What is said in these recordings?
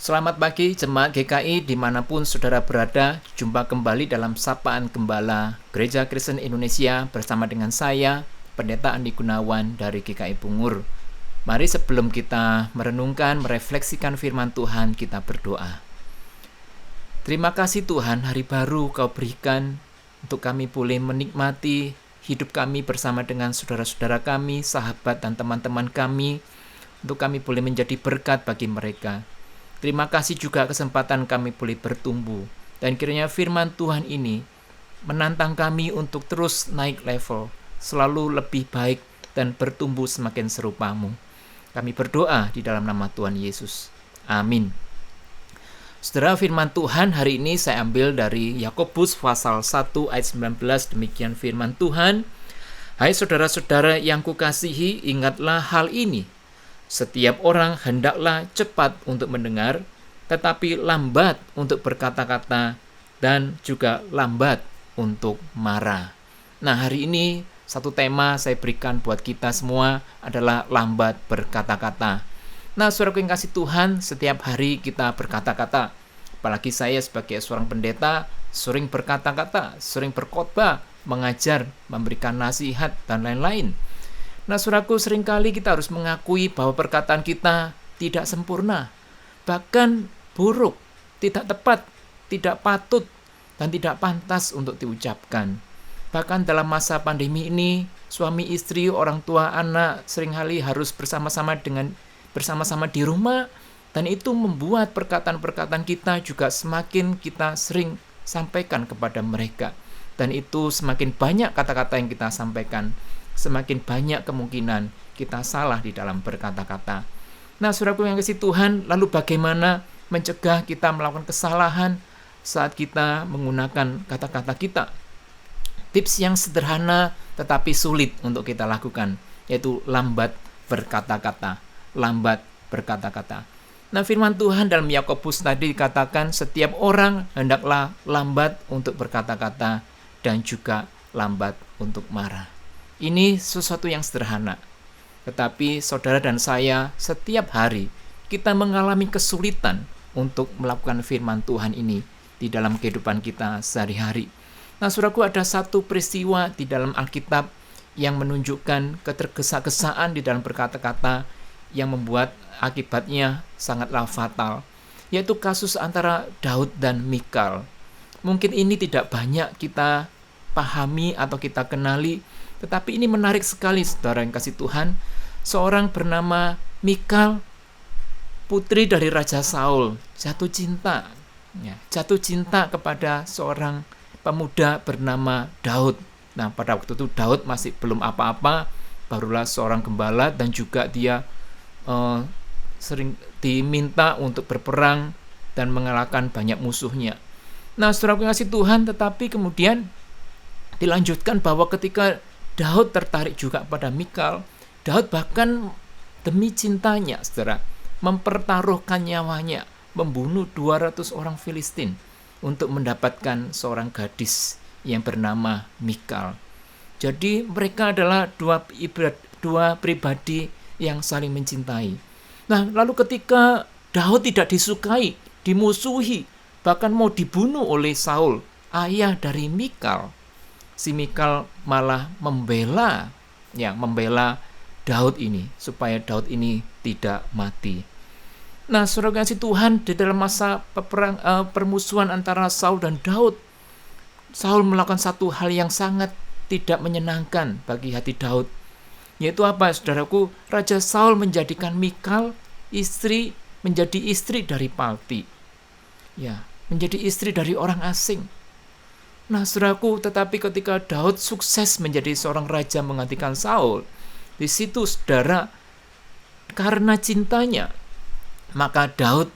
Selamat pagi jemaat GKI dimanapun saudara berada. Jumpa kembali dalam Sapaan Gembala Gereja Kristen Indonesia bersama dengan saya, Pendeta Andi Gunawan dari GKI Bungur. Mari sebelum kita merenungkan, merefleksikan firman Tuhan, kita berdoa. Terima kasih Tuhan, hari baru Kau berikan untuk kami boleh menikmati hidup kami bersama dengan saudara-saudara kami, sahabat dan teman-teman kami, untuk kami boleh menjadi berkat bagi mereka. Terima kasih juga kesempatan kami boleh bertumbuh. Dan kiranya firman Tuhan ini menantang kami untuk terus naik level, selalu lebih baik dan bertumbuh semakin serupa-Mu. Kami berdoa di dalam nama Tuhan Yesus. Amin. Saudara, firman Tuhan hari ini saya ambil dari Yakobus pasal 1 ayat 19. Demikian firman Tuhan. Hai saudara-saudara yang kukasihi, ingatlah hal ini. Setiap orang hendaklah cepat untuk mendengar, tetapi lambat untuk berkata-kata, dan juga lambat untuk marah. Nah, hari ini satu tema saya berikan buat kita semua adalah lambat berkata-kata. Nah, saudara yang kasih Tuhan, setiap hari kita berkata-kata. Apalagi saya sebagai seorang pendeta, sering berkata-kata, sering berkhotbah, mengajar, memberikan nasihat, dan lain-lain. Nah, saudaraku, seringkali kita harus mengakui bahwa perkataan kita tidak sempurna, bahkan buruk, tidak tepat, tidak patut, dan tidak pantas untuk diucapkan. Bahkan dalam masa pandemi ini, suami istri, orang tua, anak seringkali harus bersama-sama di rumah, dan itu membuat perkataan-perkataan kita juga semakin kita sering sampaikan kepada mereka. Dan itu semakin banyak kata-kata yang kita sampaikan, semakin banyak kemungkinan kita salah di dalam berkata-kata. Nah, saudaraku yang kasih Tuhan, lalu bagaimana mencegah kita melakukan kesalahan saat kita menggunakan kata-kata kita? Tips yang sederhana tetapi sulit untuk kita lakukan, yaitu lambat berkata-kata. Lambat berkata-kata. Nah, firman Tuhan dalam Yakobus tadi dikatakan setiap orang hendaklah lambat untuk berkata-kata dan juga lambat untuk marah. Ini sesuatu yang sederhana. Tetapi saudara dan saya setiap hari kita mengalami kesulitan untuk melakukan firman Tuhan ini di dalam kehidupan kita sehari-hari. Nah, saudaraku, ada satu peristiwa di dalam Alkitab yang menunjukkan ketergesa-gesaan di dalam berkata-kata yang membuat akibatnya sangatlah fatal, yaitu kasus antara Daud dan Mikal. Mungkin ini tidak banyak kita pahami atau kita kenali, tetapi ini menarik sekali, saudara yang kasih Tuhan. Seorang bernama Mikal, putri dari Raja Saul, jatuh cinta kepada seorang pemuda bernama Daud. Nah, pada waktu itu Daud masih belum apa-apa, barulah seorang gembala, dan juga dia sering diminta untuk berperang dan mengalahkan banyak musuhnya. Nah, saudara yang kasih Tuhan, tetapi kemudian dilanjutkan bahwa ketika Daud tertarik juga pada Mikal, Daud bahkan demi cintanya, saudara, mempertaruhkan nyawanya, membunuh 200 orang Filistin untuk mendapatkan seorang gadis yang bernama Mikal. Jadi mereka adalah dua pribadi yang saling mencintai. Nah, lalu ketika Daud tidak disukai, dimusuhi, bahkan mau dibunuh oleh Saul, ayah dari Mikal, si Mikal malah membela Daud ini supaya Daud ini tidak mati. Nah, saudara kasih Tuhan, di dalam masa permusuhan antara Saul dan Daud, Saul melakukan satu hal yang sangat tidak menyenangkan bagi hati Daud, yaitu apa, saudaraku? Raja Saul menjadikan Mikal menjadi istri dari Palti, menjadi istri dari orang asing. Nah, saudaraku, tetapi ketika Daud sukses menjadi seorang raja menggantikan Saul, di situ, saudara, karena cintanya, maka Daud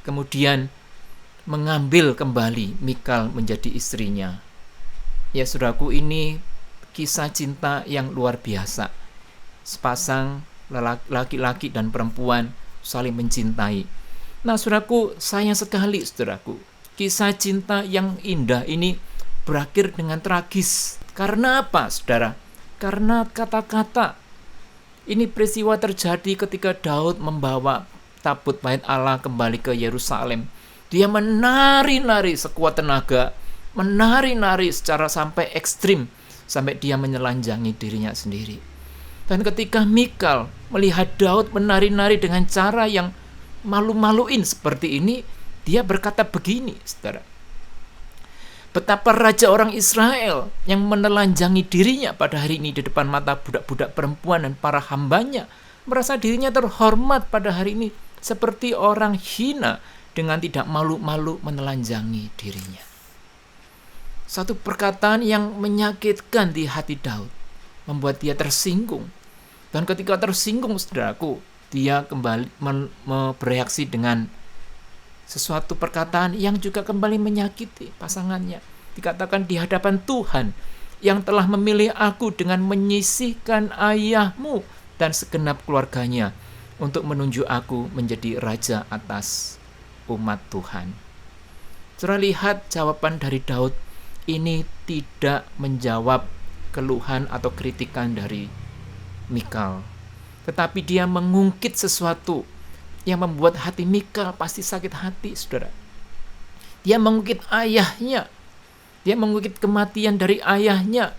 kemudian mengambil kembali Mikal menjadi istrinya. Ya, saudaraku, ini kisah cinta yang luar biasa. Sepasang laki-laki dan perempuan saling mencintai. Nah, saudaraku, sayang sekali, saudaraku, kisah cinta yang indah ini berakhir dengan tragis. Karena apa, saudara? Karena kata-kata. Ini peristiwa terjadi ketika Daud membawa tabut bait Allah kembali ke Yerusalem, dia menari-nari sekuat tenaga, menari-nari secara sampai ekstrim, sampai dia menelanjangi dirinya sendiri. Dan ketika Mikal melihat Daud menari-nari dengan cara yang malu-maluin seperti ini, dia berkata begini, saudara. Betapa raja orang Israel yang menelanjangi dirinya pada hari ini di depan mata budak-budak perempuan dan para hambanya, merasa dirinya terhormat pada hari ini seperti orang hina dengan tidak malu-malu menelanjangi dirinya. Satu perkataan yang menyakitkan di hati Daud, membuat dia tersinggung. Dan ketika tersinggung, saudaraku, dia kembali bereaksi dengan sesuatu perkataan yang juga kembali menyakiti pasangannya. Dikatakan di hadapan Tuhan yang telah memilih aku dengan menyisihkan ayahmu dan segenap keluarganya untuk menunjuk aku menjadi raja atas umat Tuhan. Saudara, lihat jawaban dari Daud ini tidak menjawab keluhan atau kritikan dari Mikal, tetapi dia mengungkit sesuatu yang membuat hati Mikal pasti sakit hati, saudara. Dia mengungkit ayahnya, dia mengungkit kematian dari ayahnya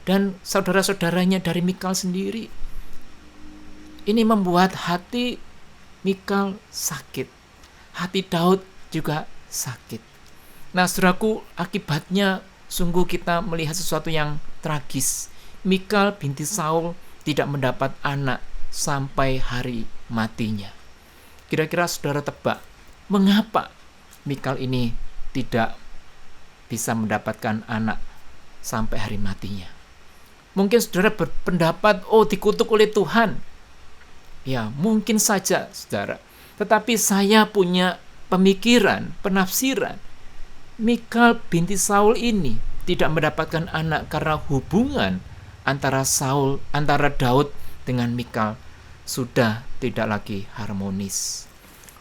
dan saudara-saudaranya dari Mikal sendiri. Ini membuat hati Mikal sakit. Hati Daud juga sakit. Nah, saudaraku, akibatnya sungguh kita melihat sesuatu yang tragis. Mikal binti Saul tidak mendapat anak sampai hari matinya. Kira-kira saudara tebak, mengapa Mikal ini tidak bisa mendapatkan anak sampai hari matinya? Mungkin saudara berpendapat, dikutuk oleh Tuhan. Ya, mungkin saja, saudara. Tetapi saya punya pemikiran, penafsiran. Mikal binti Saul ini tidak mendapatkan anak karena hubungan antara Daud dengan Mikal sudah tidak lagi harmonis.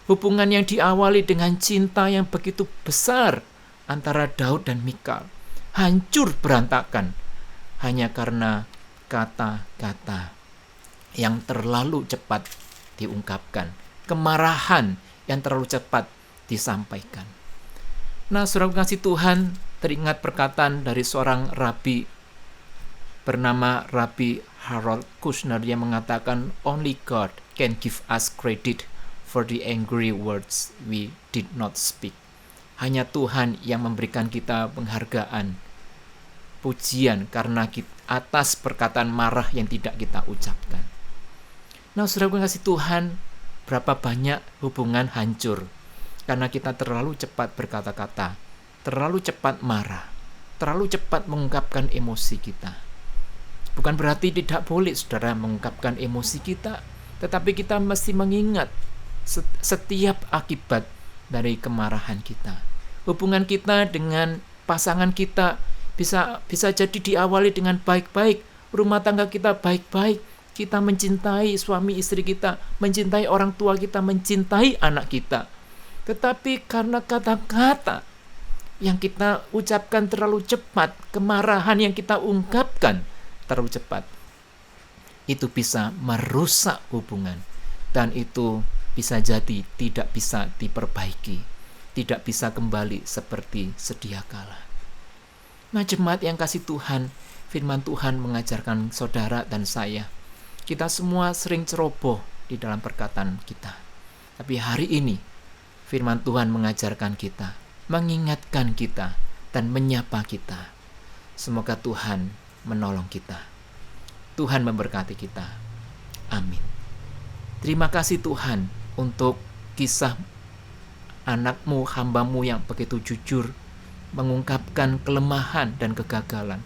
Hubungan yang diawali dengan cinta yang begitu besar antara Daud dan Mikal hancur berantakan hanya karena kata-kata yang terlalu cepat diungkapkan, kemarahan yang terlalu cepat disampaikan. Nah, saudara kasih Tuhan, teringat perkataan dari seorang rabi bernama Rabbi Harold Kushner yang mengatakan, "Only God can give us credit for the angry words we did not speak." Hanya Tuhan yang memberikan kita penghargaan, pujian karena atas perkataan marah yang tidak kita ucapkan. Nah, saudara kasih Tuhan, berapa banyak hubungan hancur karena kita terlalu cepat berkata-kata, terlalu cepat marah, terlalu cepat mengungkapkan emosi kita. Bukan berarti tidak boleh saudara mengungkapkan emosi kita, tetapi kita mesti mengingat setiap akibat dari kemarahan kita. Hubungan kita dengan pasangan kita bisa jadi diawali dengan baik-baik, rumah tangga kita baik-baik, kita mencintai suami istri kita, mencintai orang tua kita, mencintai anak kita. Tetapi karena kata-kata yang kita ucapkan terlalu cepat, kemarahan yang kita ungkapkan terlalu cepat, itu bisa merusak hubungan. Dan itu bisa jadi tidak bisa diperbaiki, tidak bisa kembali seperti sedia kala. Nah, jemaat yang kasih Tuhan, firman Tuhan mengajarkan saudara dan saya, kita semua sering ceroboh di dalam perkataan kita. Tapi hari ini firman Tuhan mengajarkan kita, mengingatkan kita, dan menyapa kita. Semoga Tuhan menolong kita. Tuhan memberkati kita. Amin. Terima kasih Tuhan untuk kisah anakmu, hambamu yang begitu jujur, mengungkapkan kelemahan dan kegagalan,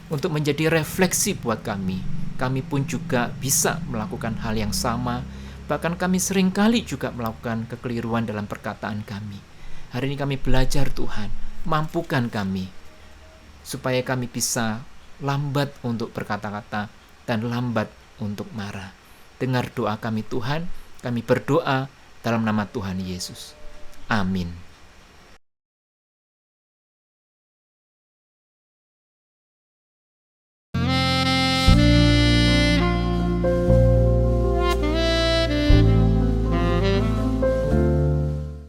untuk menjadi refleksi buat kami. Kami pun juga bisa melakukan hal yang sama. Bahkan kami seringkali juga melakukan kekeliruan dalam perkataan kami. Hari ini kami belajar Tuhan, mampukan kami, supaya kami bisa lambat untuk berkata-kata dan lambat untuk marah. Dengar doa kami Tuhan, kami berdoa dalam nama Tuhan Yesus. Amin.